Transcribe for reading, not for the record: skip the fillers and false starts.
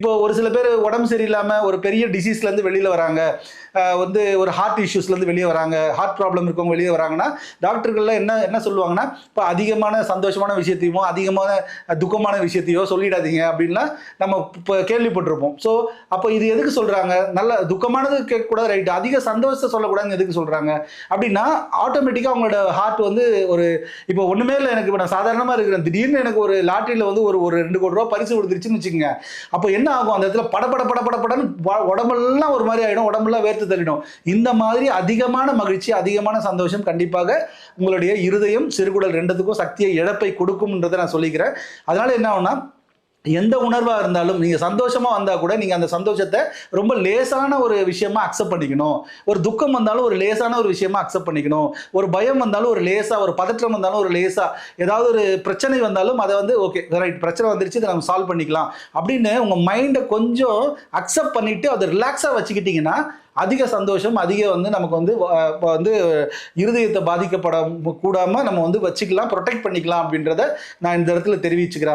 இப்போ ஒரு சில பேர் உடம்பு சரியில்லாம ஒரு பெரிய டிசீஸ்ல இருந்து வெளியில வராங்க. வந்து ஒரு ஹார்ட் இஷ்யூஸ்ல இருந்து வெளிய வராங்க. ஹார்ட் ப்ராப்ளம் இருக்கவங்க வெளிய வராங்கன்னா, டாக்டர்கள்லாம் என்ன என்ன சொல்லுவாங்கன்னா, இப்ப அதிகமான சந்தோஷமான விஷயத்தையுமோ, அதிகமான துக்கமான விஷயத்தையோ சொல்லிடாதீங்க அப்படின்லாம் நம்ம கேள்விப்பட்டிருப்போம். ஸோ அப்ப இது எதுக்கு சொல்றாங்க? நல்ல துக்கமானது கேட்கக்கூடாது ரைட். அதிக சந்தோஷத்த சொல்லக்கூடாதுன்னு எதுக்கு சொல்றாங்க? அப்படின்னா, ஆட்டோமேட்டிக்கா அவங்களோட ஹார்ட் வந்து ஒரு இப்போ ஒண்ணுமே இல்ல எனக்கு இப்ப நான் சாதாரணமா இருக்கிறேன். திடீர்னு எனக்கு ஒரு லாட்டரியில வந்து ஒரு ஒரு 2,00,00,000 பரிசு விழுந்துருச்சுன்னு வச்சுக்கங்க. அப்ப என்ன ஆகும்? அந்த இடத்துல படபடன்னு உடம்பெல்லாம் ஒரு மாரி ஆயிடும். உடம்பெல்லாம் வேர்த்து தள்ளிடும். இந்த மாதிரி அதிகமான மகிழ்ச்சி, அதிகமான சந்தோஷம் கண்டிப்பாக உங்களுடைய இருதயம், சிறுகுடல் 2த்துக்கும் சக்தியை இழப்பை கொடுக்கும்ன்றத நான் சொல்லிக்கிறேன். அதனால என்ன ஆகும்னா, எந்த உணர்வா இருந்தாலும் நீங்க சந்தோஷமா வந்தா கூட நீங்க அந்த சந்தோஷத்த ரொம்ப லேசான ஒரு விஷயமா அக்செப்ட் பண்ணிக்கணும். ஒரு துக்கம் வந்தாலும் ஒரு லேசான ஒரு விஷயமா அக்செப்ட் பண்ணிக்கணும். ஒரு பயம் வந்தாலும் ஒரு லேசா, ஒரு பதற்றம் வந்தாலும் ஒரு லேசா, ஏதாவது ஒரு பிரச்சனை வந்தாலும் அத வந்து ஓகே ரைட் பிரச்சனை வந்துருச்சு இத நம்ம சால்வ் பண்ணிக்கலாம். அப்படின்னு உங்க மைண்ட கொஞ்சம் அக்செப்ட் பண்ணிட்டு அத ரிலாக்ஸா வச்சுக்கிட்டீங்கன்னா, அதிக சந்தோஷம், அதிக வந்து நமக்கு வந்து வந்து இருதயத்த பாதிக்கப்பட கூடாம நம்ம வந்து வச்சுக்கலாம், புரொடெக்ட் பண்ணிக்கலாம் அப்படின்றத நான் இந்த இடத்துல தெரிவிச்சுக்கிறேன்.